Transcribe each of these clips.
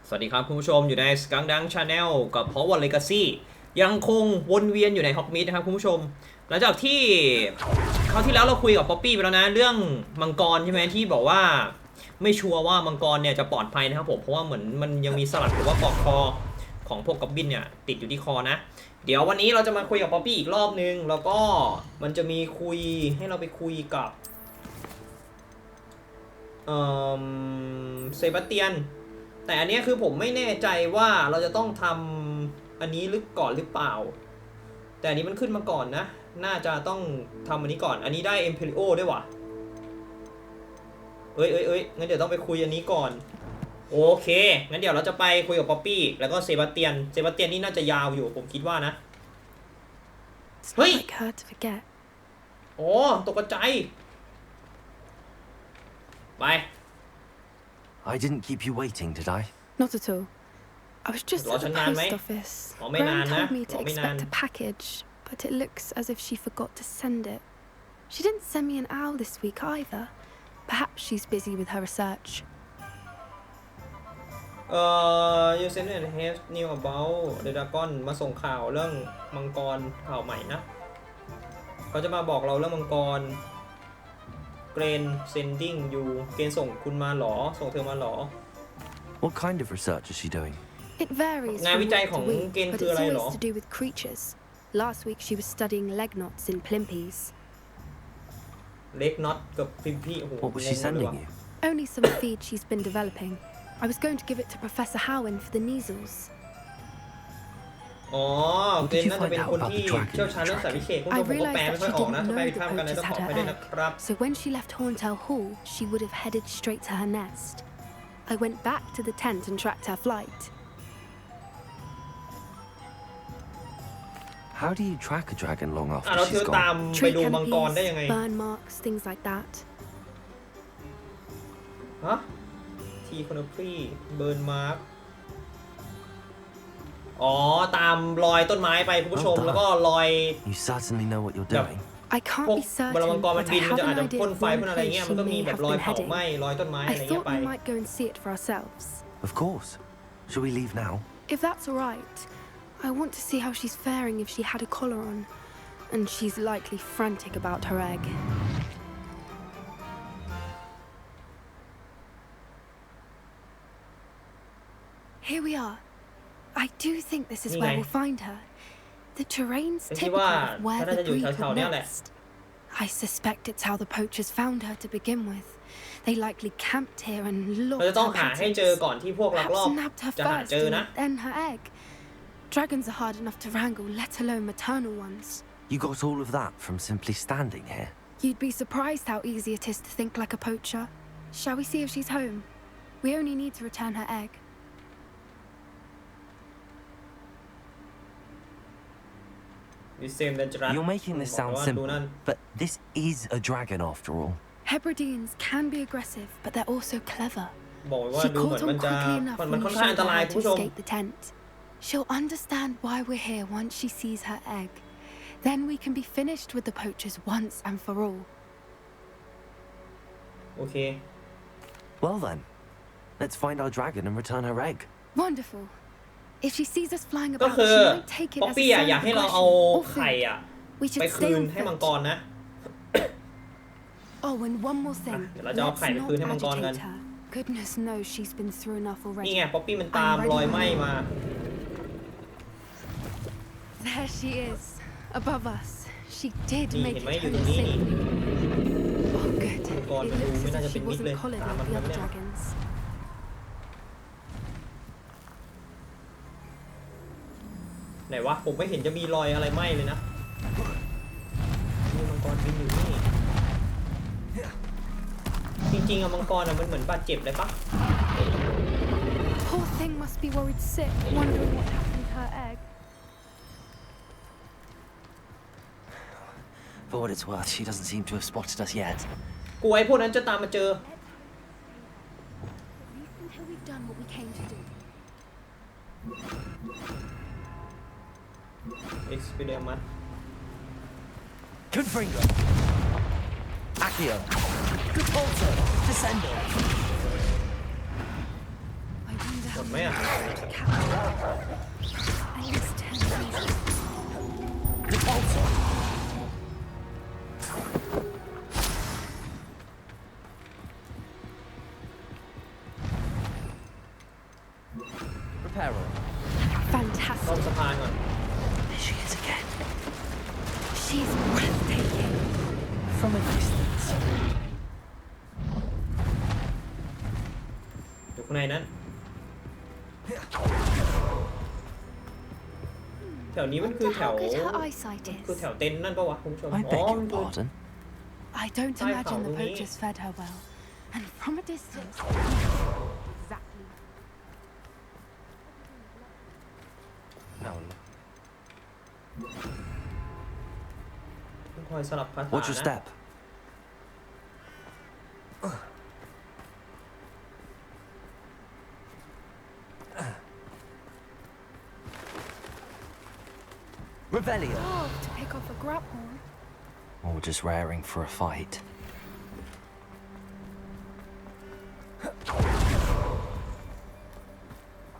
สวัสดีครับคุณผู้ชมอยู่ใน SKUNKDUNK Channel กับ Hogwarts Legacy ยังคงวนเวียนอยู่ใน Hogwarts นะครับคุณผู้ชมหลังจากที่คราวที่แล้วเราคุยกับป๊อปปี้ไปแล้วนะเรื่องมังกรใช่ไหมที่บอกว่าไม่ชัวร์ว่ามังกรเนี่ยจะปลอดภัยนะครับผมเพราะว่าเหมือนมันยังมีสลัดหรือว่าปลอกคอของพวกกอบบินเนี่ยติดอยู่ที่คอนะเดี๋ยววันนี้เราจะมาคุยกับป๊อปปี้อีกรอบนึงแล้วก็มันจะมีคุยให้เราไปคุยกับเซบาสเตียนแต่อันนี้คือผมไม่แน่ใจว่าเราจะต้องทำอันนี้ก่อนหรือเปล่าแต่อันนี้มันขึ้นมาก่อนนะน่าจะต้องทำอันนี้ก่อนอันนี้ได้เอ็มเพริโอด้วยว่ะเอ้ยงั้นเดี๋ยวต้องไปคุยอันนี้ก่อนโอเคงั้นเดี๋ยวเราจะไปคุยกับป๊อปปี้แล้วก็เซบาสเตียนนี่น่าจะยาวอยู่ผมคิดว่านะเฮ้ยโอ้ตกใจไป I didn't keep you waiting, did I? Not at all. I was just at the post office. Gran told me to expect a package, but it looks as if she forgot to send it. She didn't send me an owl this week either. Perhaps she's busy with her research. You sent a have new about the dragon มาส่งข่าวเรื่องมังกรข่าวใหม่นะเขาจะมาบอกเราเรื่องมังกรเกรน sending you เกรนส่งคุณมาหรอส่งเธอมาหรอ What kind of research is she doing? It varies งานวิจัยของเกรน but คือ it's อะไรหรอ always to do with creatures. Last week she was studying leg knots in Plimpies. leg knot กับพิมพี่โอ้โห What was she sending you? Only some feed she's been developing. I was going to give it to Professor Howen for the measles. อ๋อเกรนน่าจะเป็นคนที่เชี่ยวชาญเรื่องสายวิเศษพวกผมก็แปลไม่ค่อยออกนะถ้าไปผิดพลาดกันต้องขออภัยด้วยนะครับ So when she left Horntail Hall, she would have headed straight to her nest. I went back to the tent and tracked her flight. How do you track a dragon long เรา after เธอ she's ตาม gone? ไปดูมังกรได้ยังไง burn marks, things like that. ฮะทีคอนพรีเบิร์นมาร์กอ๋อตามรอยต้นไม้ไปคุณผู้ชมแล้วก็รอย You certainly know what you're doing. I can't be เวลา certain, มังกรมัน but บิ I นมัน have จะอาจ an จะ idea พ่น of ไฟ one พ่นอะไร place เงี้ย she มันก็มี may แบบ have รอย been เผาไหม้ heading. รอยต้นไม้อะไร I เงี้ย thought ไป we might go and see it for ourselves. Of course. Shall we leave now? If that's all right, I want to see how she's faring if she had a collar on, and she's likely frantic about her egg. Here we are. I do think this is where we'll find her. The terrain's typical of where the breed would nest. I suspect it's how the poachers found her to begin with. They likely camped here and เรา looked จะต้อง her หาให้เจอก่อนที่พวกลักลอบ perhaps nabbed her จะหา first เจอนะ and then her egg. Dragons are hard enough to wrangle, let alone maternal ones. You got all of that from simply standing here. You'd be surprised how easy it is to think like a poacher. Shall we see if she's home? We only need to return her egg. You're making this sound simple, but this is a dragon after all. Hebrideans can be aggressive, but they're also clever. บอกว่า She ดูเหมือ caught น on มันจะ quickly enough มัน when ค่อน we ข้างอั showed นต her ราย how คุณ to ผู้ชม escape the tent. She'll understand why we're here once she sees her egg. Then we can be finished with the poachers once and for all. โอเค Well then, let's find our dragon and return her egg. Wonderful. If she sees us flying ก็ about, คือ she might take it ป๊อป as a ปี้ sign อยาก of ให้เราเอา aggression or ไข่ food. อ่ะ We ไป should คื stay น on ให้มังกร foot. นะ Oh, and one more thing. เดี๋ยวเราจะเอาไข่ไป Let's คืน not ให้มังกรกัน agitate her. Goodness knows she's been through enough นี่ already. ไงป๊อปปี้มันตามรอยไหม้มา There she is, above us. She did นี่ make เห็นไหม it อยู่ home ตรงนี้นี่ safely. Oh, good. It มังกรมันดู looks ไม่ as น่า if จะเป็ she นมิตรเลย wasn't collared ตาม like มัน the มา other เนี่ย dragons. ไหนวะผมไม่เห็นจะมีรอยอะไรไหม้เลยนะมีมังกรบินอยู่นี่จริงๆอะมังกรอะมันเหมือนบาดเจ็บเลยปะ Poor thing must be worried sick, wondering what happened to her egg. For what it's worth, she doesn't seem to have spotted us yet. กูไอ้พวกนั้นจะตามมาเจอ Until we've done what we came to do. experiment Confringo. Accio. Repulsor. Descendo. I wonder how ดไหมอ่ะ At least 10 pieces. Repulsor. Reparo. ล Fantastic. งสะพานก่อน There she is again. She's breathtaking. From a distance. อยู่ข้างในนั้นแถวนี้มัน Wonder คือแถว how good her eyesight คือแถ is. วเต็นท์นั่นปะวะคุณผู้ชม I อ๋อ beg มัน your คือ pardon. I don't Sai imagine the khẩu đúng ý. poachers fed her well. And from a distance. Exactly. No. ต้องคอยสลับคาถา Watch your นะ step. Revelio. Oh, to pick off a grapple. Or just raring for a fight.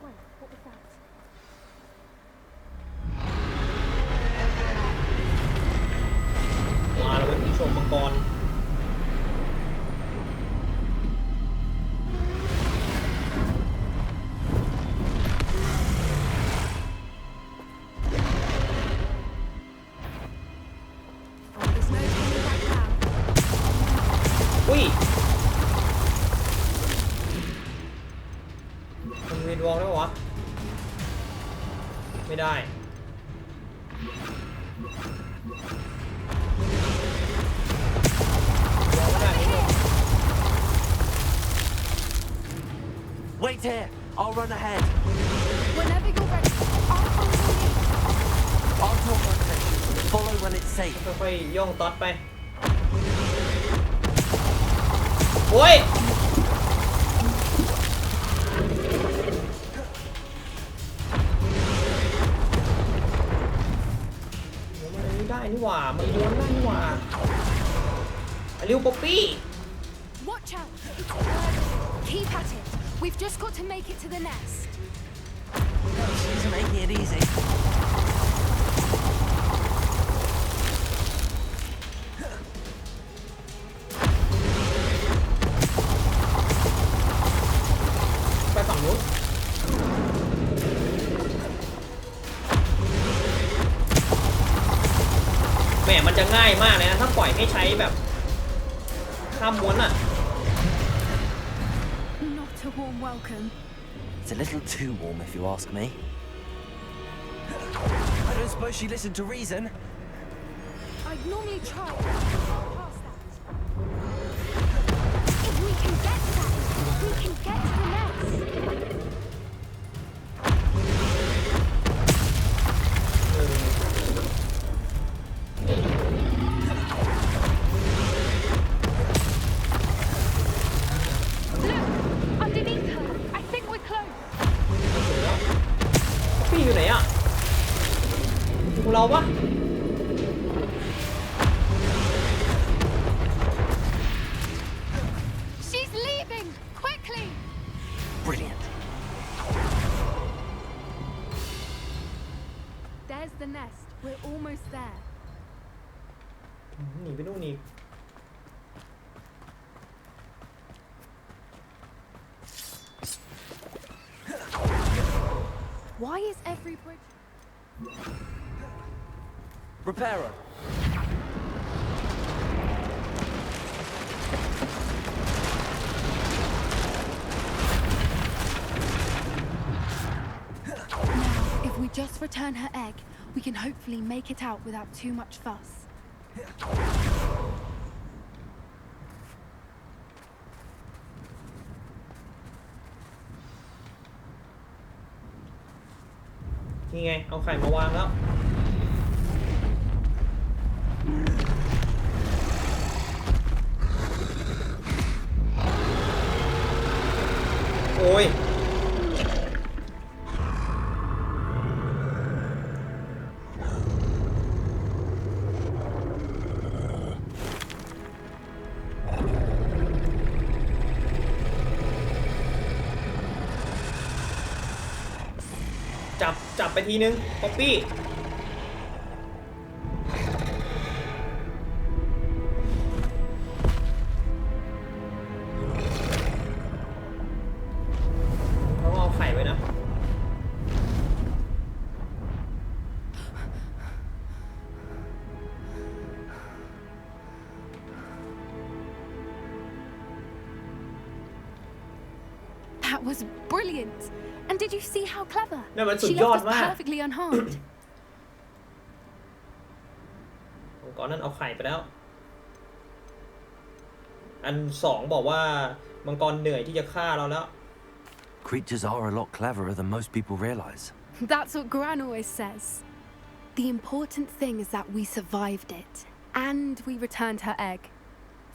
Wait, what was that? มาแล้วเป็นผู้ชมมังกรอุ้ยมันวีดวอล์กได้ปะวะไม่ได้วอล์กไม่ได้คุณผู้ชม Wait here. I'll run ahead. Whenever you're ready, I'll follow your lead. I'll talk my attention. Follow when it's safe. ค่อยๆย่องต๊อดไปโอ้ยมันได้นี่หว่ามันย้วนได้นี่หว่าเร็วป๊อปปี้ Watch out! It's urgent. Keep at it. We've just got to make it to the nest. She's making it easy. ไปฝั่งนู้นแหมมันจะง่ายมากเลยนะถ้าปล่อยให้ใช้แบบข้ามม้วนอ่ะ Not a warm welcome. It's a little too warm, if you ask me. I don't suppose she listened to reason. I'd normally try, but we can't pass that. If we can get that, we can get to the nest. พี่อยู่ไหนอ่ะพวกเราปะ She's leaving! Quickly! Brilliant. There's the nest. We're almost there. หนีไปนู่นนี่ Why is every bridge... Reparo. Now, if we just return her egg, we can hopefully make it out without too much fuss. นี่ไงเอาไข่มาวางแล้วโอ้ย จับไปทีนึงป๊อปปี้เขาเอาไข่ไว้นะ That was brilliant. And did you see how clever? นั่นมันสุด She ยอด left มา us ก perfectly unharmed. มังกรนั่นเอาไข่ไปแล้วอัน2บอกว่ามังกรเหนื่อยที่จะฆ่าเราแล้ว Creatures are a lot cleverer than most people realize. That's what Gran always says. The important thing is that we survived it. And we returned her egg.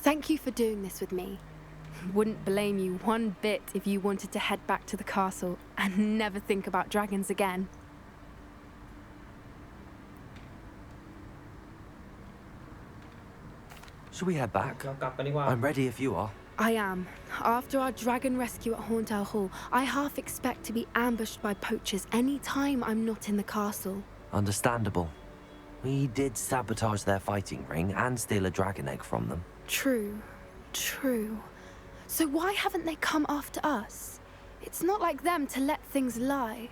Thank you for doing this with me. Wouldn't blame you one bit if you wanted to head back to the castle and never think about dragons again. Should we head back? เรากลับกันดีกว่า I'm ready if you are. I am. After our dragon rescue at Hauntow Hall, I half expect to be ambushed by poachers any time I'm not in the castle. Understandable. We did sabotage their fighting ring and steal a dragon egg from them. True. True. So why haven't they come after us? It's not like them to let things lie.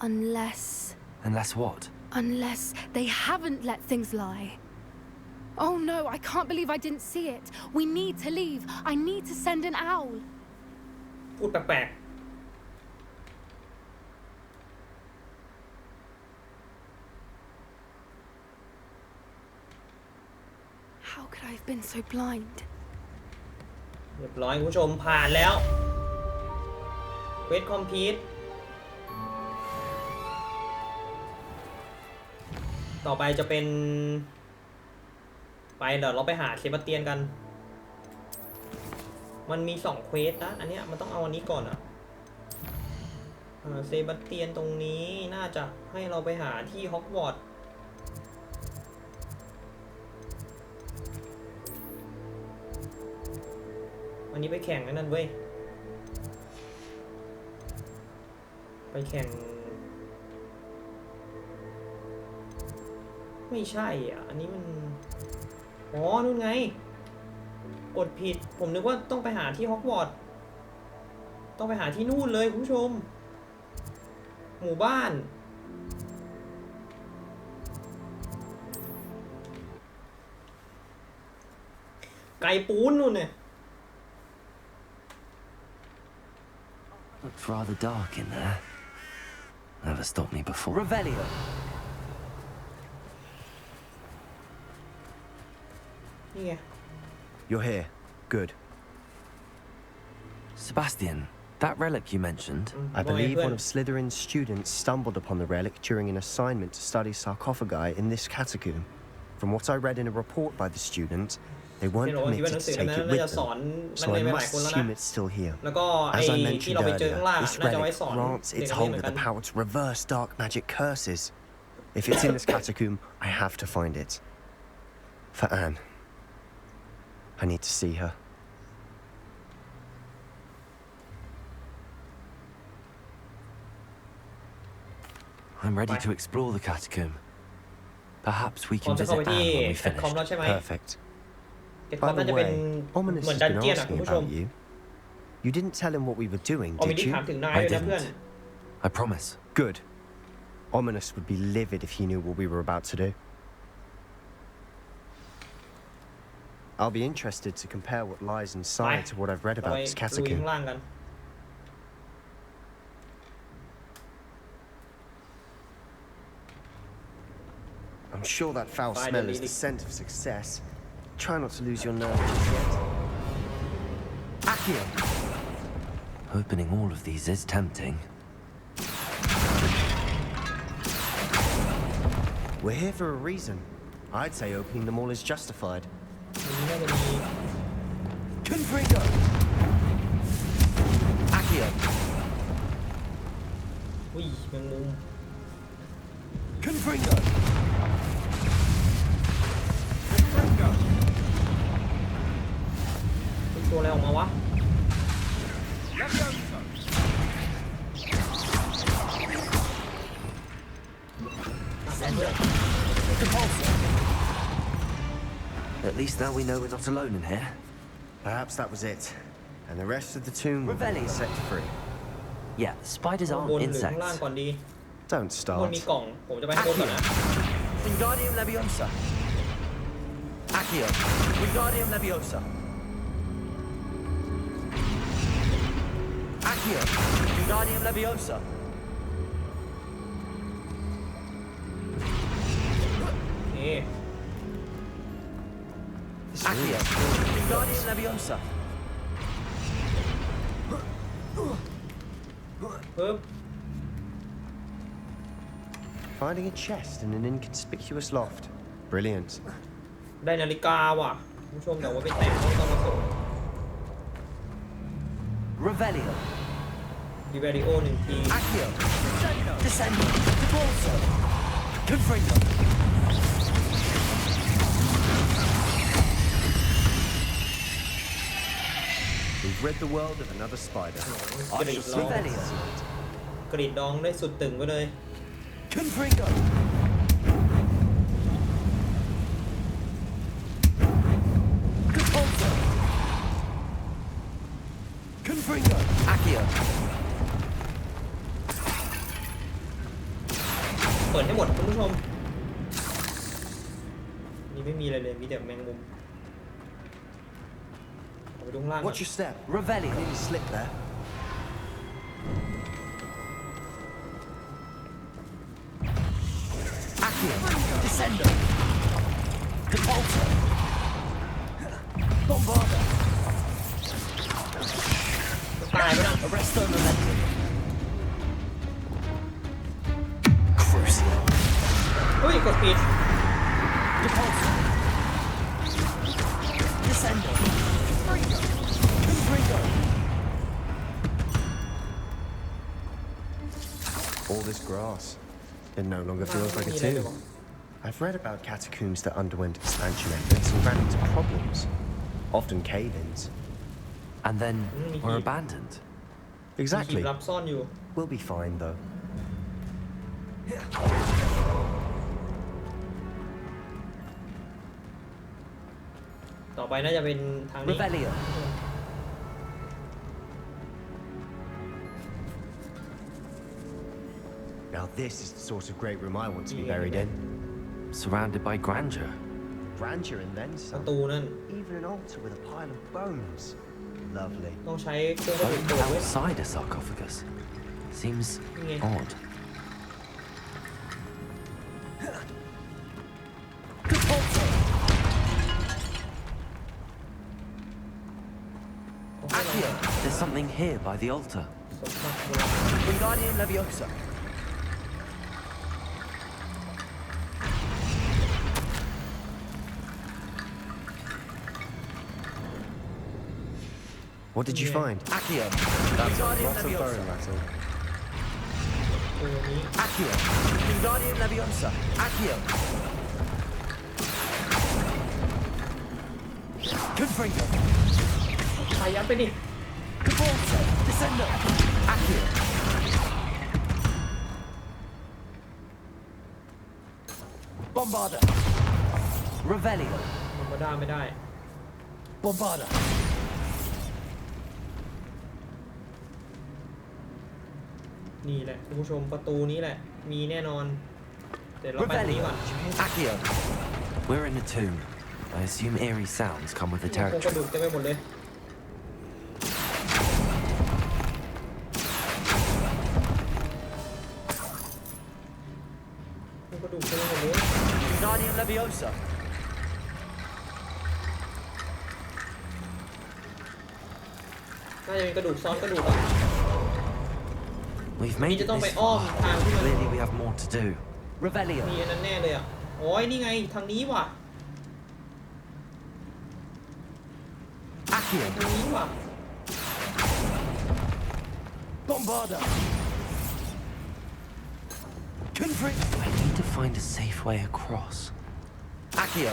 Unless Unless what? they haven't let things lie. Oh no, I can't believe I didn't see it. We need to leave. I need to send an owl. พูดแปลก How could I have been so blind? ๆเรียบร้อยคุณผู้ชมผ่านแล้วเควสคอมพลีทต่อไปจะเป็นไปเดี๋ยวเราไปหาเซบาสเตียนกันมันมี2เควสนะอันเนี้ยมันต้องเอาอันนี้ก่อนอะเซบาสเตียนตรงนี้น่าจะให้เราไปหาที่ฮอกวอตส์อันนี้ไปแข่งนั่นเว้ยไปแข่งไม่ใช่อ่ะอันนี้มันอ๋อนู่นไงกดผิดผมนึกว่าต้องไปหาที่ฮอกวอตส์ต้องไปหาที่นู่นเลยคุณผู้ชมหมู่บ้านไก่ปูนนู่นเนี่ย Looks rather dark in there. Never stopped me before. Revelio. Yeah. You're here. Good. Sebastian, that relic you mentioned. I believe one of Slytherin's students stumbled upon the relic during an assignment to study sarcophagi in this catacomb. From what I read in a report by the student, they weren't permitted to take it with them, so I must assume it's still here. As I mentioned earlier, this relic grants its holder the power to reverse dark magic curses. If it's in this catacomb, I have to find it. For Anne. I need to see her. I'm ready to explore the catacomb. Perhaps we can visit Anne when we finish. Perfect. By the way, Ominous has been asking about you. You didn't tell him what we were doing, did you? I didn't. I promise. Good. Ominous would be livid if he knew what we were about to do. I'll be interested to compare what lies inside to what I've read about this catacomb. I'm sure that foul smell is the scent of success. Try not to lose your nerve just yet. Accio! Opening all of these is tempting. We're here for a reason. I'd say opening them all is justified. Confringo! Accio! อุ้ยแมงมุม Confringo! เป็นตัวอะไรออกมาวะ least now we know we're not alone in here. Perhaps that was it. And the rest of the tomb will be set free. Yeah, spiders บน aren't หรือข้างล่าง insects. ก่อนดี Don't บนมี start. กล่องผมจะไปข้างบนก่อนนะ Wingardium Leviosa. Accio. Wingardium Leviosa. Accio. Wingardium Leviosa. Accio. Wingardium Leviosa. ปึ๊บ Finding a chest in an inconspicuous loft. Brilliant. ได้นาฬิกาว่ะคุณผู้ชมแต่ว่าไปแต่งต้องมาส่ง Revelio. ดีเวริโอ1 ที Accio. Descendo. Debolso. Confringo. We've read the world of another spider. I shall see Revelio. กรีดดองได้สุดตึงไปเลย Confringo. Debolso. Confringo. Accio. เปิดให้หมดคุณผู้ชมนี่ไม่มีอะไรเลยมีแต่แมงมุมเอาไปดูข้างล่างก่อน Watch your step. Revelio. Nearly slipped there. Accio. Descendo. Debolso. Bombarda. ตายไปแล้ว Arresto Momentum. Crucial. เฮ้ยกดผิด Debolso. Descendo. Confringo. All this grass. It no longer feels like a tomb. I've read about catacombs that underwent expansion efforts and ran into problems. Often cave-ins. And then were abandoned. มีหี Exactly. บลับซ่อนอยู่ We'll be fine though. ต่อไปน่าจะเป็นทางนี้ Revelio. Now this is the sort of great room I want to be buried in. Surrounded by grandeur. Grandeur and then ประ some. ตูนั่น Even an altar with a pile of bones. Lovely. ต้องใช้เครื่องกระดูก Bone ตัวไว้ outside a sarcophagus. Seems Yeah. odd. Debolso. โอเค Accio. There's something here by the altar. สมบัติโบราณ Wingardium Leviosa. What did you Yeah. find? Accio. That's Wingardium lots of Leviosa. bone rattle. ตัวนี้ Accio. Wingardium Leviosa. Accio. Confringo. พายัดไปดิ Debolso. Descendo. Accio. Bombarda. Revelio. มันก็ได้ไม่ได้ Bombarda. นี่แหละคุณผู้ชมประตูนี้แหละ มีแน่นอน เดี๋ยวเราไปตรงนี้ Revelio. ก่อน Accio. We're in a tomb. I assume eerie sounds come with the โครงกระ territory. ดูกเต็มไปหมดเลยโครงกระดูกเต็มไปหมดเลย Wingardium Leviosa. น่าจะเป็นกระดูกซ้อนกระดูกอ่ะ We've นี่ made จะ it ต้องไป this อ้อม far. ทางที่มัน Clearly we have more to do. Revelio. มีอันนั้นแน่เลยอ่ะโอ้ยนี่ไงทางนี้ว่ะ Accio. ทางนี้ว่ะ Bombarda. Confringo. I need to find a safe way across. Accio.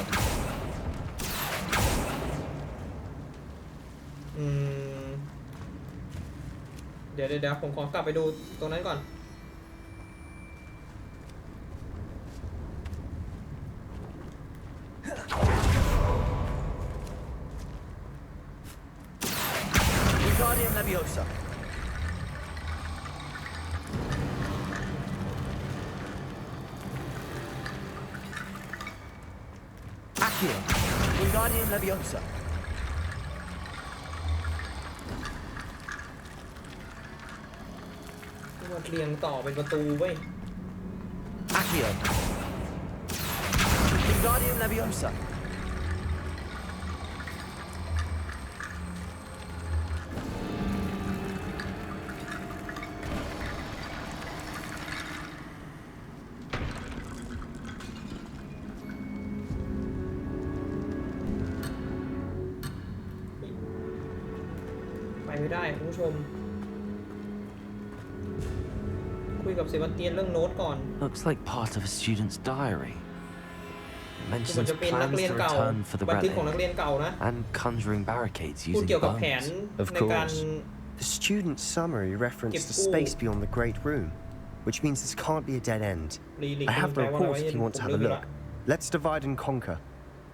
เดี๋ยวผมขอกลับไปดูตรงนั้นก่อน Wingardium Leviosa. Accio. Wingardium Leviosa. มาเรียงต่อเป็นประตูเว้ย Accio. Wingardium Leviosa. ไปไม่ได้คุณผู้ชมคุยกับเซบาสเตียนเรื่องโน้ตก่อน Looks like part of a student's diary. It มัน mentions จะเป็นนัก plans เรียน to เก่า return for the บันทึกของนั relic กเรียนเก่านะ and conjuring barricades พูด using เกี่ยวกับแผน bones. Of ในการ course. The student summary referenced the space beyond the Great Room, which means this can't be a dead end. รีลิก I have the แปลว่าอะไร report if you want to ผม have ลื a มไปละ look. Let's divide and conquer.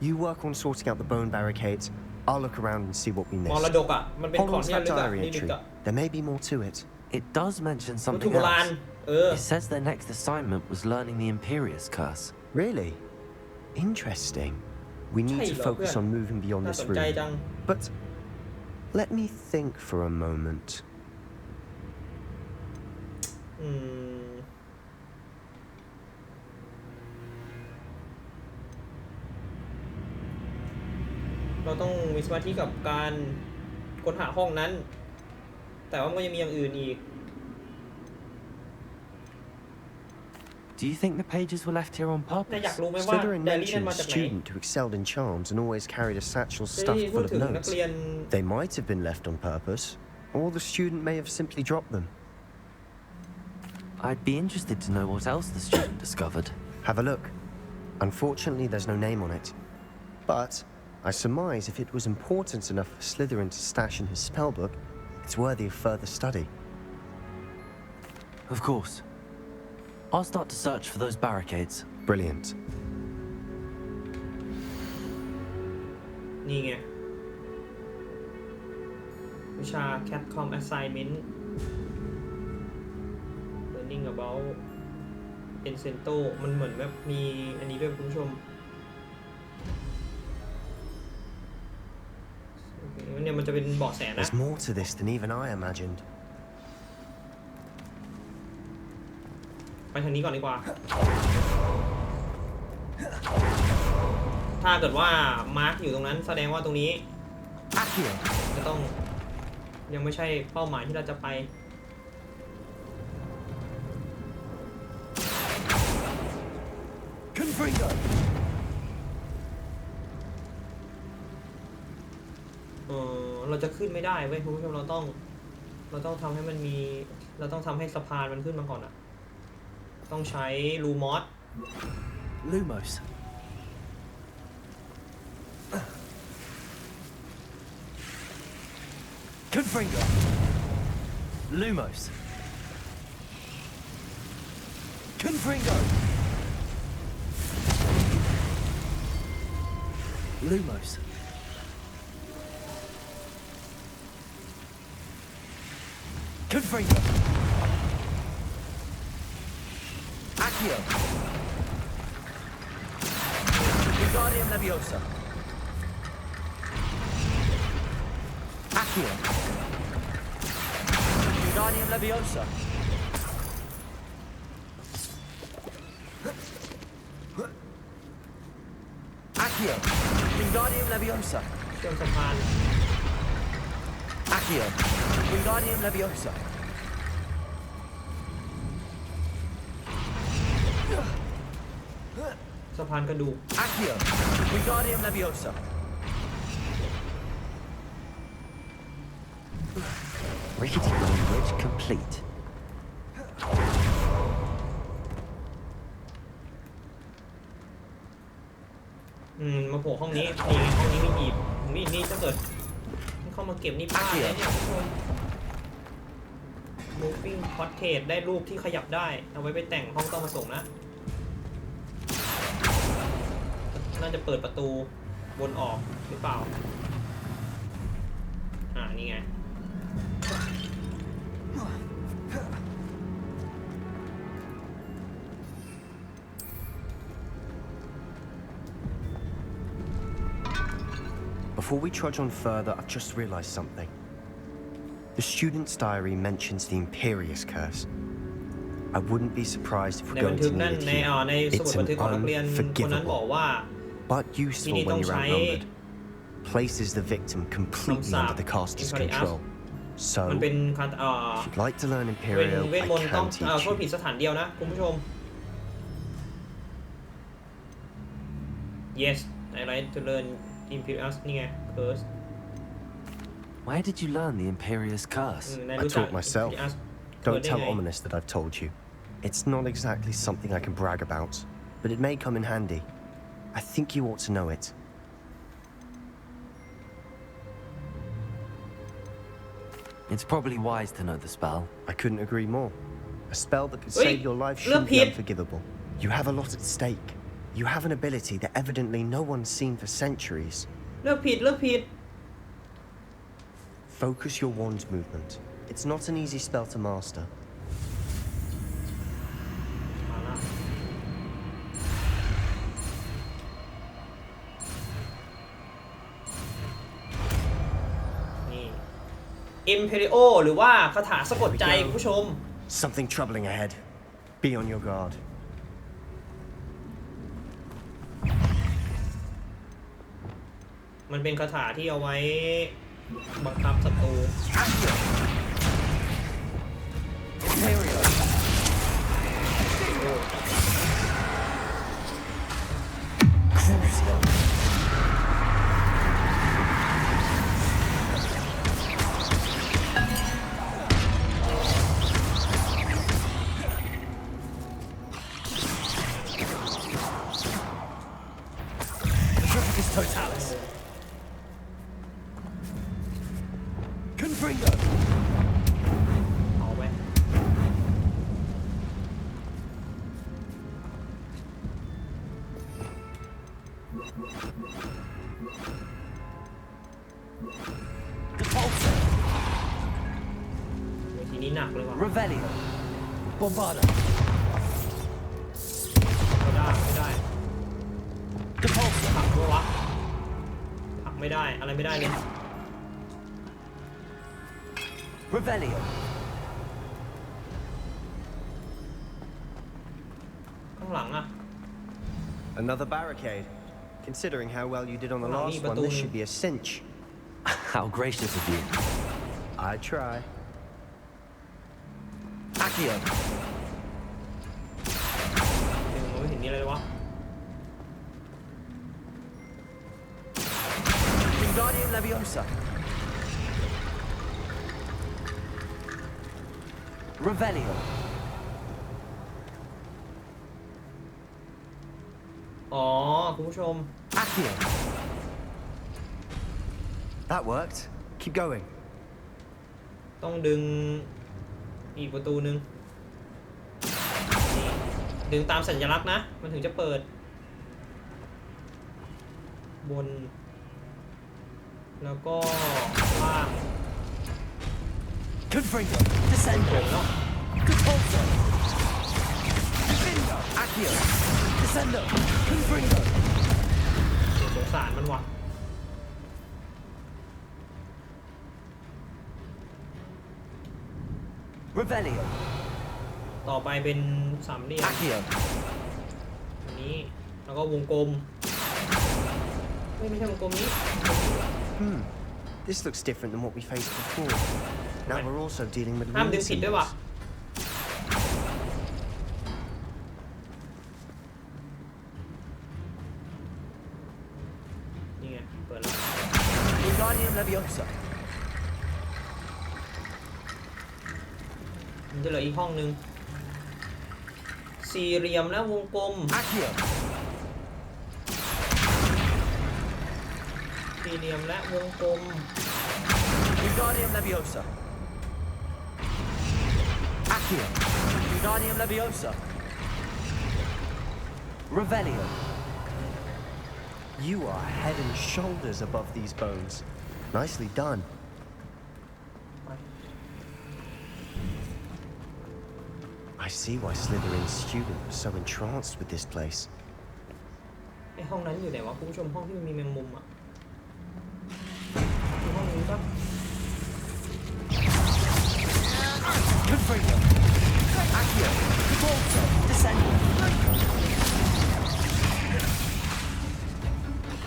You work on sorting out the bone barricades. I'll look around and see what we มร missed. ดกอ่ะมันเป็น Hold ของ on to ที่ระ that ลึกอ่ะ diary รีลิก entry. อ่ะ There may be more to it. It does mention วัตถุ something โบราณ else. It says their next assignment was learning the Imperius curse. Really? Interesting. We need to focus on moving beyond น่า this สนใจ room. จัง But let me think for a moment. เราต้องมีสมาธิกับการค้นหาห้องนั้น แต่ว่ามันก็ยังมีอย่างอื่นอีก Do you think the pages were left here on น่าอยาก purpose? รู้ไหมว่า Slytherin ไดอารี่นั้น mentioned มา a จากไหน student who excelled in charms and always carried a satchel ได้ stuffed พูด full of ถึงนัก notes. เรียน They might have been left on purpose, or the student may have simply dropped them. I'd be interested to know what else the student discovered. Have a look. Unfortunately, there's no name on it. But I surmise if it was important enough for Slytherin to stash in his spellbook, it's worthy of further study. Of course. I'll start to search for those barricades. Brilliant. นี่ไง วิชา Catcom Assignment Learning about Encento มันเหมือนแบบมีอันนี้ด้วยคุณผู้ชมเนี่ยมันจะเป็นเบาะแสนะ There's more to this than even I imagined. ไปทางนี้ก่อนดีกว่า ถ้าเกิดว่ามาร์คอยู่ตรงนั้นแสดงว่าตรงนี้ Accio. จะต้องยังไม่ใช่เป้าหมายที่เราจะไป Confringo. เราจะขึ้นไม่ได้เว้ยคุณผู้ชมเราต้องทำให้มันมีเราต้องทำให้สะพานมันขึ้นมาก่อนอะต้องใช้ลูมอส Lumos. Confringo. Lumos. Confringo. Lumos. Confringo. Accio. Wingardium Leviosa. Accio. Wingardium Leviosa. Accio. Wingardium Leviosa. เชื่อมสะพาน Accio. Wingardium Leviosa.สะพานกระดูก Accio. Wingardium Leviosa. Rickety bone bridge complete. มาโผล่ห้องนี้นี่ไงห้องนี้มีหีบนี่ถ้าเกิดเข้ามาเก็บนี่ป้าเลยเนี่ยทุกคน moving portrait ได้รูปที่ขยับได้เอาไว้ไปแต่งห้องต้องมาส่งนะน่าจะเปิดประตูวนออกหรือเปล่านี่ไง Before we trudge on further, I've just realized something. The student's diary mentions the Imperious Curse. I wouldn't be surprised if ใน we're บัน going ทึ to กนั่น need ใน it here. ในสมุด It's บั an นทึกของนักเรียนคนนั้นบอก unforgivable, ว่า but useful when you're outnumbered. Places the victim completely under the caster's control. มัน So, เป็น if you'd like to learn เป็น Imperial, เวท I มนต์ต้อง can teach โทษผิด you. สถานเดียวนะคุณผู้ชม yes I like to learn Imperius นี่ไง curse Where did you learn the Imperious Curse? นาย I รู้จัก taught myself. Imperius Don't ได้ tell ไง Ominous that I've told you. It's not exactly something I can brag about, but it may come in handy. I think you ought to know it. It's probably wise to know the spell. I couldn't agree more. A spell that could Oi, save your life shouldn't be Pete. unforgivable. You have a lot at stake. You have an ability that evidently no one's seen for centuries. เลือกผิด Focus your wand's movement. It's not an easy spell to master. มาละนี่ Imperio หรือว่าคาถาสะกดใจคุณผู้ชม Something troubling ahead. Be on your guard. มันเป็นคาถาที่เอาไว้บังคับศัตรู Imperial. Triplicus Totalis. Confringo. เอาไว้ Repulsor. ทีนี้หนักเลยว่ะ Revelio. Bombarda. ไม่ได้ Repulsor. ผลักด้วยวะผลักไม่ได้อะไรไม่ได้เลย Revelio. ข้างหลังอะ Another barricade. Considering how well you did on the Well, last nee, one, bedoel- this should be a cinch. How gracious of you. I try. Accio. ไม่เห็นมีอะไรเลยวะ Wingardium Leviosa. Revelio. อ๋อคุณผู้ชม Accio. That worked. Keep going. ต้องดึงอีกประตูนึงนี่ดึงตามสัญลักษณ์นะ มันถึงจะเปิด บน แล้วก็ล่าง Confringo. Descendo. เนาะ Repulsor. Confringo. Accio. Descendo. Confringo. สงสารมันว่ะ Revelio. ต่อไปเป็นสามเหลี่ยม Accio. อันนี้ แล้วก็วงกลม ไม่ใช่วงกลมนี้ This looks different than what we faced before. Now Right. we're also dealing with ห้าม rune ดึงผิดด้วยว่ะ symbols. นี่ไง เปิดแล้ว Wingardium Leviosa. มันจะเหลืออีกห้องนึง สี่เหลี่ยมและวงกลม Accio. สี่เหลี่ยมและวงกลม Wingardium Leviosa. Accio. Wingardium Leviosa. Revelio. You are head and shoulders above these bones. Nicely done. I see why Slytherin's student was so entranced with this place. ไอห้องนั้นอยู่ไหนวะคุณผู้ชมห้องที่มันมีแมงมุมอ่ะห้องนี้ปะ Confringo. Accio. Volta. Descendo.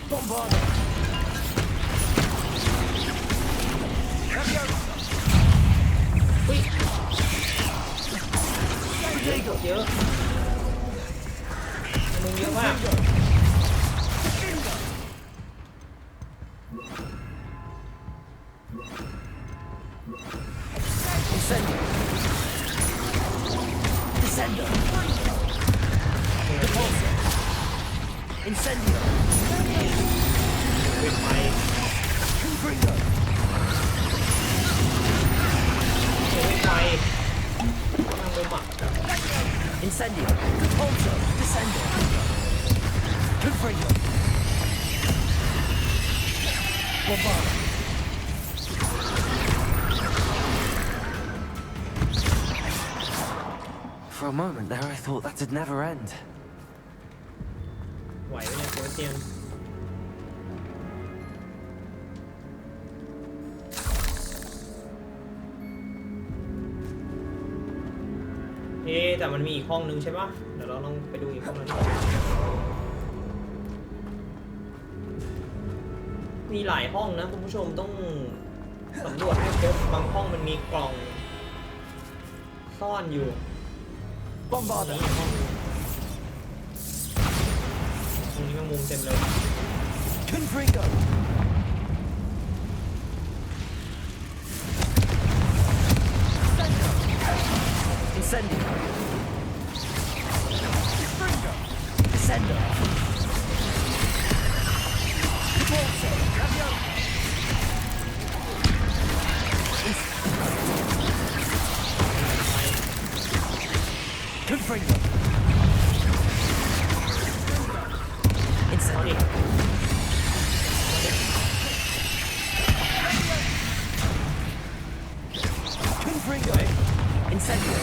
Bombarda. Leviosa. อุ้ย Diego. เยอะมึงเยอะมาก Incendio. Descendo. Repulso. Incendio. เป็นไฟ Confringo. เป็นไฟแมงมุมอ่ะ Incendio. Repulso. Descendo. Confringo. Bombarda. For a moment there, I thought that'd never end. ไหวไหมเนี่ยโคเซียนแต่มันมีอีกห้องนึงใช่ปะเดี๋ยวเราลองไปดูอีกห้องนึงมีหลายห้องนะคุณผู้ชมต้องสำรวจให้ครบบางห้องมันมีกล่องซ่อนอยู่ Bombarda. นี่ห้องนึงตรงนี้มันมุมเต็มเลย Confringo. Incendio. Descendo. Repulso. Leviosa. Confringo. Incendio. Confringo. Incendio.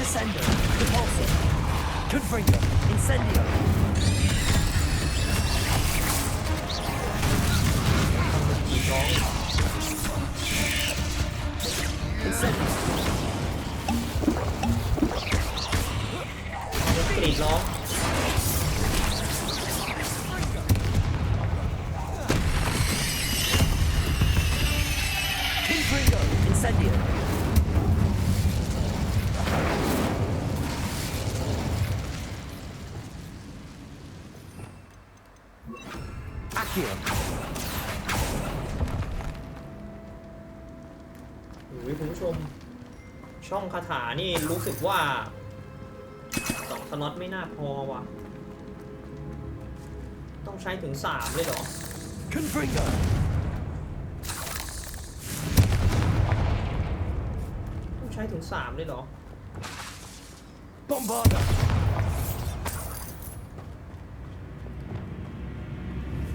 Descendo. Repulso. Confringo. Incendio. Incendio. กรีดร้อง Confringo. Incendio. Accio. คุณผู้ชมช่องคาถานี่รู้สึกว่า2 สล็อตไม่น่าพอว่ะต้องใช้ถึง3เลยเหรอ Confringo. ต้องใช้ถึง3เลยเหรอ Bombarda.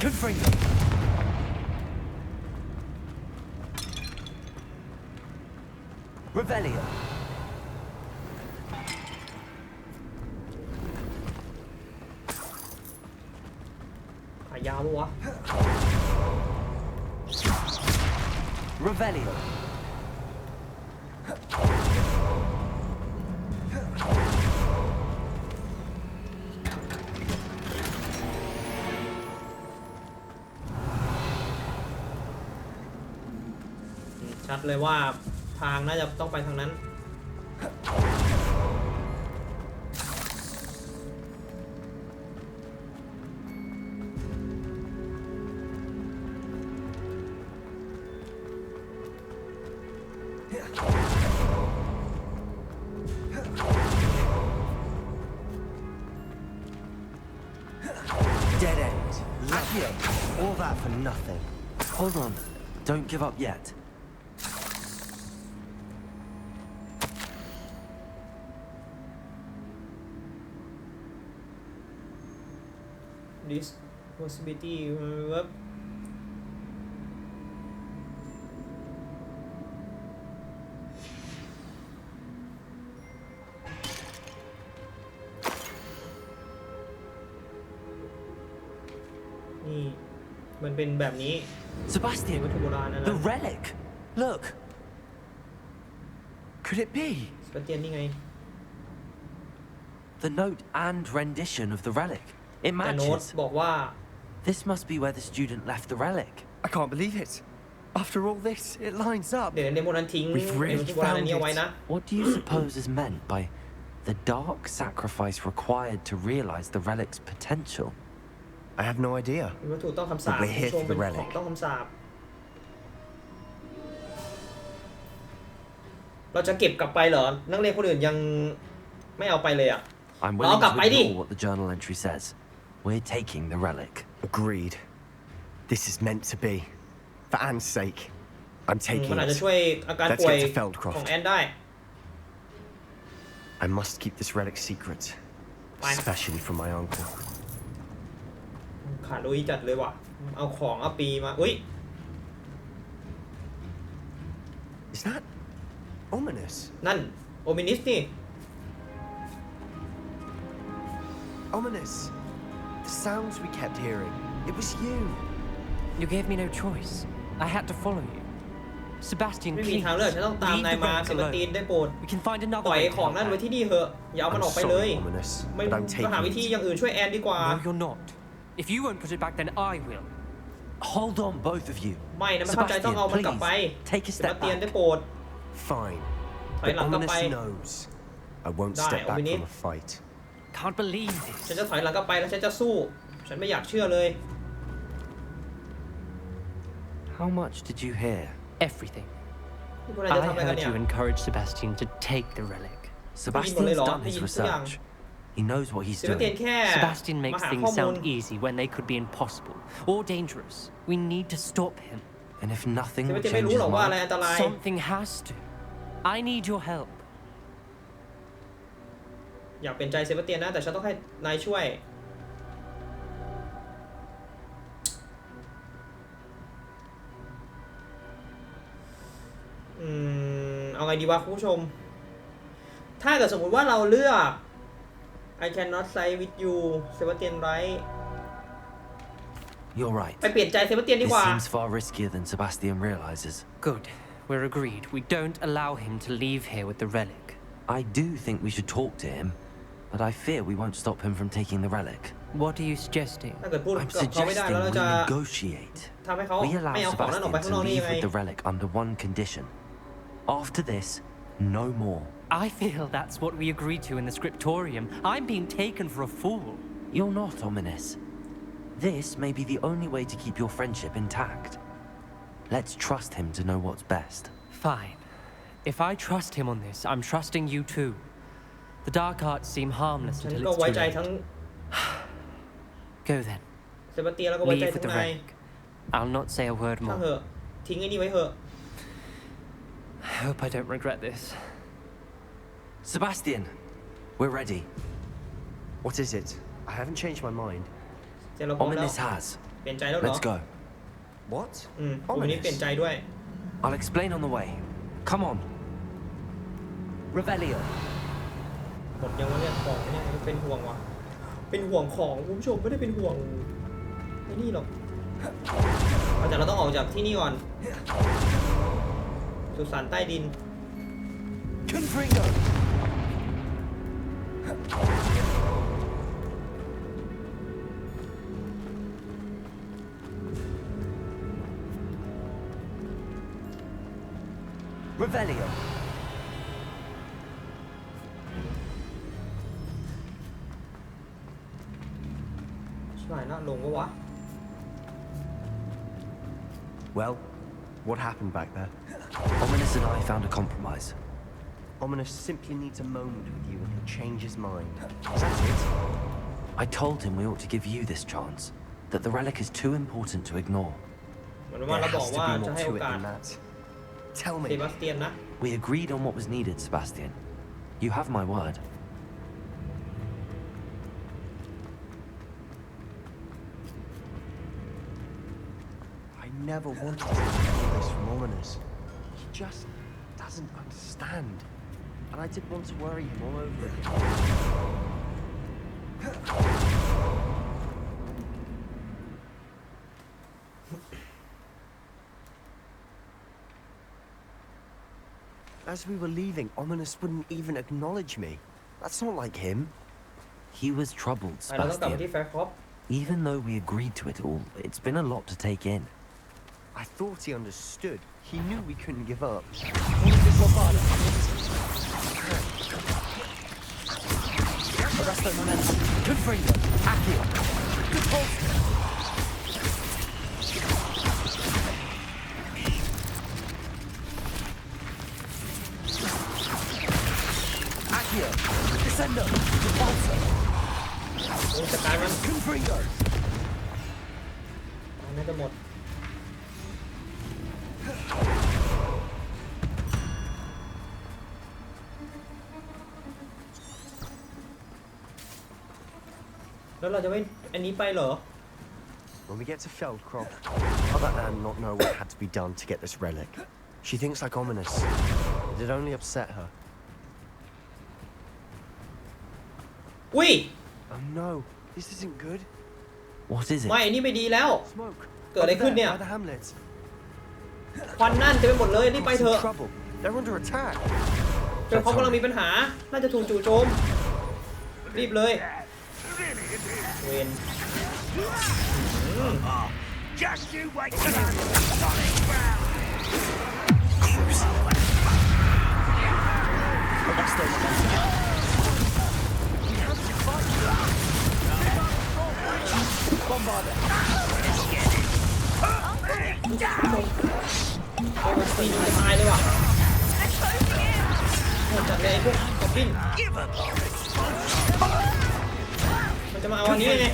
Confringo. Revelio. ขายาวปะวะ Revelio.ชัดเลยว่าทางน่าจะต้องไปทางนั้น Dead end. Accio. All that for nothing. Hold on. Don't give up yet. This possibility มันเป็นแบบนี้ Sebastian, วัตถุโบราณนั่น the นะ relic. Look. Could it be? เซบาสเตียนนี่ไง The note and rendition of the relic. It แต่โน้ต matches. บอกว่า This must be where the student left the relic. I can't believe it. After all this, it lines up. เดี๋ยวในโมนั้นทิ้ง We've ไอ้ really วัตถุโบราณอันนี้เอาไว้นะ What do you suppose is meant by the dark sacrifice required to realize the relic's potential? I have no idea. เป็นวัตถุต้องคำสาป But we're here ผู้ชม for เป็น the ของ relic. ต้องคำสาปเราจะเก็บกลับไปเหรอนักเรียนคนอื่นยังไม่เอาไปเลยอ่ะ I'm เอา willing กลับ to ไปดิ ignore what the journal entry says. We're taking the relic. Agreed. This is meant to be. For Anne's sake, I'm มัน taking อาจจะ it. ช่วยอาการ Let's ป่วย get to Feldcroft. ของแอนได้ I must keep this relic secret. Fine. Especially from my uncle. ขาลุยจัดเลยว่ะเอาของเอาปีมาอุ้ย Is that ominous? นั่นโอมินิสนี่ Ominous. The sounds we kept hearing. It was you. You gave me no choice. I had to follow you. Sebastian, ไม่มี please, ทางเลือกฉันต้องตาม leave นาย the มา relic เซบาสเตียน alone. ได้โปรด We can find ป another ล่อย way to ของ help นั่นไว้ Anne. ที่นี่เถอะอย่าเอามัน I'm ออกไปเลย sorry, Ominous, ไม่ but I'm ก็หา taking วิธี it. อย่างอื่นช่วยแอนดีกว่า No, you're not. If you won't put it back, then I will. Hold on, both of you. ไม่นะไม่เข้าใจต้องเอามันกลับไป take a เซบา step สเตียนได้ back. โปรด Fine. ถอย But หลังกลับไป Ominous knows I won't Die, step back Ominous. from a fight. Can't believe ฉัน this. จะถอยหลังกลับไปแล้วฉันจะสู้ ฉันไม่อยากเชื่อเลย How much did you hear? Everything. ที่พวกนาย I จะทำอะไรกัน heard เนี่ย you encourage Sebastian to take the relic. Sebastian's Lord, done his Lord. research. He knows what he's เซบาสเตียน doing. แค่ Sebastian มา makes หา things ข้อมูล sound easy when they could be impossible or dangerous. We need to stop him. And if nothing เซบาสเตียนไม่รู้ changes หรอกว่าอะไร mind, อันตราย Something has to. I need your help. อยากเป็นใจเซบาสเตียนนะ แต่ฉันต้องให้นายช่วย เอาไงดีวะคุณผู้ชม ถ้าเกิดสมมุติว่าเราเลือก I cannot side with you เซบาสเตียนไร you're right. ไปเปลี่ยนใจเซบาสเตียนดี This กว่า seems far riskier than Sebastian realizes. Good. We're agreed. We don't allow him to leave here with the relic. I do think we should talk to him, but I fear we won't stop him from taking the relic. What are you suggesting? ถ้าเกิดพูด I'm กับเขาไม่ได้ suggesting แล้วเรา we จะ negotiate. ทำให้เขา We allow ไม่เอาของนั้นออกไป Sebastian ข้างน to อกนี่ยัง leave ไง with the relic under one condition. After this, no more. I feel that's what we agreed to in the scriptorium. I'm being taken for a fool. You're not ominous. This may be the only way to keep your friendship intact. Let's trust him to know what's best. Fine. If I trust him on this, I'm trusting you too. The dark arts seem harmless ฉัน until ก็ it's ไว้ too ใจ late. ทั้ง Go then. เซบาสเตียนแล้วก็ไว้ใจ Leave ทั้ with ง the นาย relic. I'll not say a word ถ้า more. เหอะทิ้งไอ้นี่ไว้เหอะ I hope I don't regret this. Sebastian, we're ready. What is it? I haven't changed my mind. เจนเราพร้อมแล้ว Ominous has. เปลี่ยนใจแล้วเหรอ Let's go. What? วันนี้เปลี่ยนใจด้วย I'll explain on the way. Come on. Revelio. หมดยังวะเนี่ยของเนี่ยเป็นห่วงวะเป็นห่วงของคุณผู้ชมไม่ได้เป็นห่วงไอ้นี่หรอกแต่เราต้องออกจากที่นี่ก่อนสุสานใต้ดิน Confringo. Revelio. ชิบหายละลงวะ Well, what happened back there? Ominous and I found a compromise. Ominous simply needs a moment with you and he'll change his mind. Is that it? I told him we ought to give you this chance, that the relic is too important to ignore. เหมือนว่า There เราบอก has to ว่า be จะ more ให้โอ to it กาส than that. Tell เซ me. บาสเตียนนะ We agreed on what was needed, Sebastian. You have my word. I never wanted to hear this from Ominous. He just doesn't understand. And I didn't want to worry him all over again. As we were leaving, Ominous wouldn't even acknowledge me. That's not like him. He was troubled, เราต้องกลับมาที่ Sebastian. แฟร์คอป Even though we agreed to it all, it's been a lot to take in. I thought he understood. He knew we couldn't give up. Arresto momentum. Confringo. Accio. Repulse. Accio. Descendo. Repulso. จัดการมัน Confringo. น่าจะหมดแล้วเราจะไม่อันนี้ไปเหรอ When we get to Feldcroft, I'll let Anne not know what had to be done to get this relic. She thinks like Ominous. It'd only upset her. อุ้ย Oh no, this isn't good. What is it? ไม่อันนี้ไม่ดีแล้ว Smoke. เกิดอะไรขึ้นเนี่ย By the hamlet. ควันนั่นเต็มไปหมดเลยรีบไปเถอะ Trouble. They're under attack. เจอเขากำลังมีปัญหาน่าจะถูกจู่โจมรีบเลยเวน Just you wait till I'm solid ground. Arresto momentum. We have to fight. Bombarder. โอ้ยตีนตายเลยว่ะโหดจัดเลยไอ้พวกกอบบินมันจะมาเอาอันนี้ไง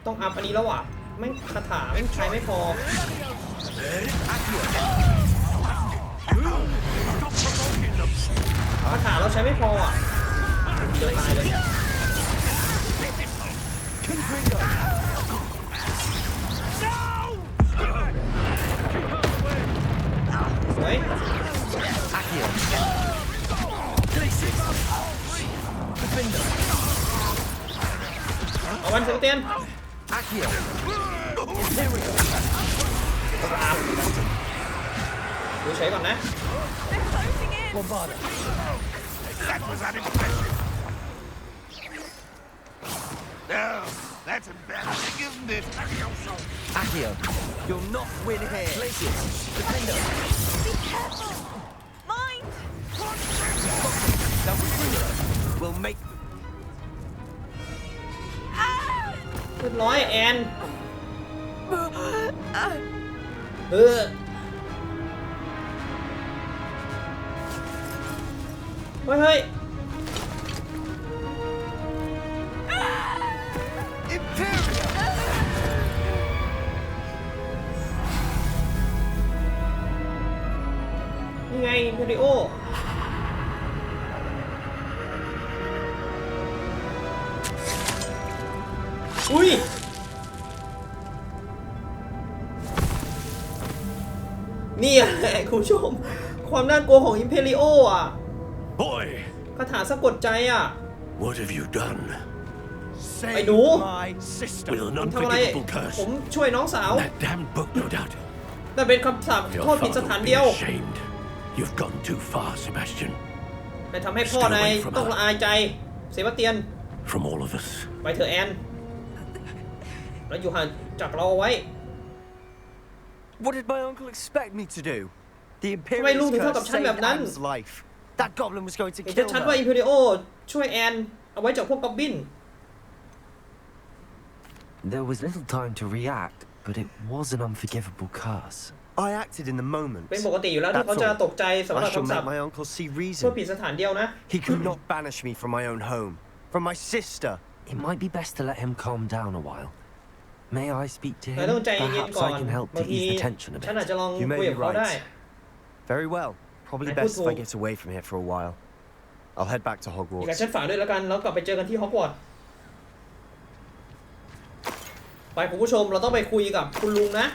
ต้องอัพอันนี้แล้วอ่ะไม่คาถาไม่ใช้ไม่พอคาถาเราใช้ไม่พออ่ะเจอตายเลยสวย Accio. Glacius. Defender. เอาวันเซลเตียน Accio. Imperial. ดูใช้ก่อนนะ Bombarder. That was unexpected. No, that's embarrassing, isn't it? Accio. You'll not win here. Glacius. Defender. Be careful! Mind! That was brilliant. We'll make เรียบร้อยแอนเฮ้ย Imperial. นี่ไงอิมพีริโออุ้ยนี่แหละคุณผู้ชมความน่ากลัวของอิมพีริโออ่ะ Boy, คาถาสะกดใจอ่ะ what have you done? ไอ้หนู my sister. With an ทำอะไร unforgivable curse. ผมช่วยน้องสาว That damned book, no doubt. แต่เป็นคำสาปโท Your ษผิดส father ถาน will เดียว be ashamed. You've gone too far, Sebastian. ไปทำให้พ่อนายต้องละอายใจเซบาสเตียน From all of us. ไปเถอะแอนแล้วอยู่ห่างจากเราเอาไว้ What did my uncle expect me to do? The ทำไมลุง Imperial's ถึงเท่า curse กับฉันแบบ saved นั้น Anne's life. That goblin was going to เห็น kill ชัดๆว่า her. อิมพีริโอช่วยแอนเอาไว้จากพวกกอบบิน There was little time to react, but it was an unforgivable curse. I acted in the moment. เป็นปกติอยู่แล้วที่เขาจะตกใจสำหรับ I shall คำสาป make my uncle see เพื่อ reason. ผิดสถานเดียวนะ He could not banish me from my own home, from my sister. It might be best to let him calm down a while. May I speak to นาย him? ต้องใจเย็น Perhaps ก่อน I can help บา to งที ease the tension a ฉันอาจ bit. จะลอง You may คุย be กับเขาได้ right. Very well. Probably I best if I put- get away from here for a while. I'll head back to อีกการ Hogwarts. ฉันฝากด้วยแล้วกันแล้วกลับไปเจอกันที่ฮอกวอตส์ไปคุณผู้ชมเราต้องไปคุยกับคุณลุงนะ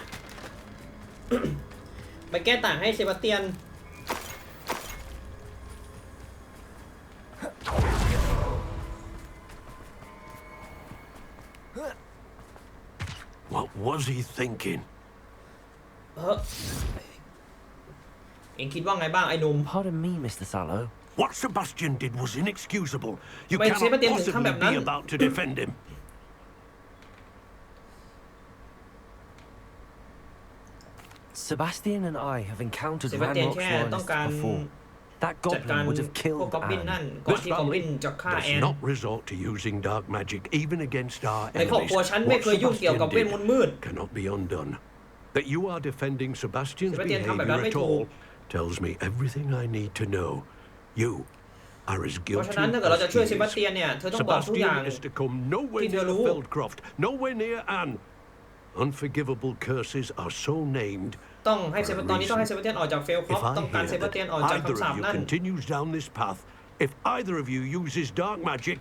ไปแก้ต่างให้เซบาสเตียน was he thinking? เอ็งคิดว่าไงบ้างไอ้หนุ่ม Pardon me, Mr. Sallow. What Sebastian did was inexcusable. You Wait, cannot Sebastian possibly come back be now. about to defend him. Sebastian and I have encountered Sebastian Ranrock's แค่ต้อง royalists การ before. That จัดการ goblin would have พวก killed กอบบินนั่น Anne. ก่อน This ที่กอบบิน family จะฆ่าแอ does น not resort to using dark magic even against our ในครอบครัว enemies. ฉันไม่ What เคยยุ่งเกี่ยวกับ Sebastian เวทมนต์มืด did cannot be undone. That you are defending Sebastian's Sebastianทำแบบ behavior นั้นไม่ at ถูก all tells me everything I need to know. You are as เพราะ guilty ฉะนั้นถ้าเกิดเราจะช่วย as เซ he บาส is. เตียนเนี่ยเธอต้องบอกทุกอย่าง Sebastian is to come nowhereที่เธอ near รู้ Feldcroft, nowhere near Anne. Unforgivable curses are so named. ต้องให้ตอนนี้ต้องให้เซบาสเตียนออกจากเฟลครอ If ฟ I ต้องการ hear เซบาสเตียนออก that จาก either คำสาป of you นั่น continues down this path, if either of you uses dark magic,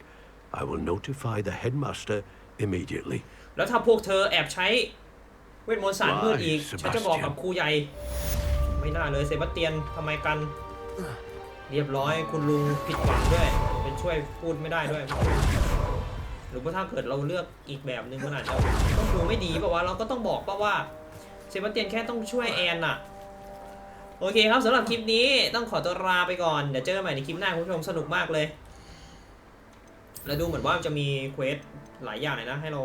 I will notify the headmaster immediately. แล้วถ้าพวกเธอแอบใช้เวทมนต์สารมืดอีก ฉันจะบอกกับครูใหญ่ ไม่น่าเลยเซบาสเตียนทำไมกัน เรียบร้อยคุณลุงผิดหวังด้วยเป็นช่วยพูดไม่ได้ด้วย หรือว่าถ้าเกิดเราเลือกอีกแบบหนึ่งมันอาจจะต้องดูไม่ดีป่าววะเราก็ต้องบอกป่าวว่าเซบาสเตียนแค่ต้องช่วยแอนน่ะโอเคครับสำหรับคลิปนี้ต้องขอตัวลาไปก่อนเดี๋ยวเจอกันใหม่ในคลิปหน้าคุณผู้ชมสนุกมากเลยแล้วดูเหมือนว่าจะมีเควสหลายอย่างเลยนะให้เรา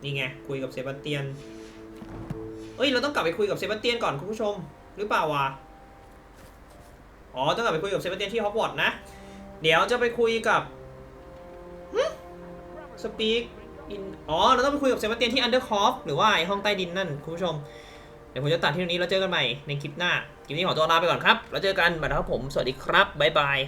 นี่ไงคุยกับเซบาสเตียนเราต้องกลับไปคุยกับเซบาสเตียนก่อนคุณผู้ชมหรือเปล่าวะอ๋อต้องกลับไปคุยกับเซบาสเตียนที่ฮอกวอตส์นะเดี๋ยวจะไปคุยกับสปีกอินเราต้องไปคุยกับเซบาสเตียนที่อันเดอร์คอฟหรือว่าไอห้องใต้ดินนั่นคุณผู้ชมเดี๋ยวผมจะตัดที่ตรงนี้แล้วเจอกันใหม่ในคลิปหน้าคลิปนี้ขอตัวลาไปก่อนครับแล้วเจอกันบัดนะครับผมสวัสดีครับบ๊ายบาย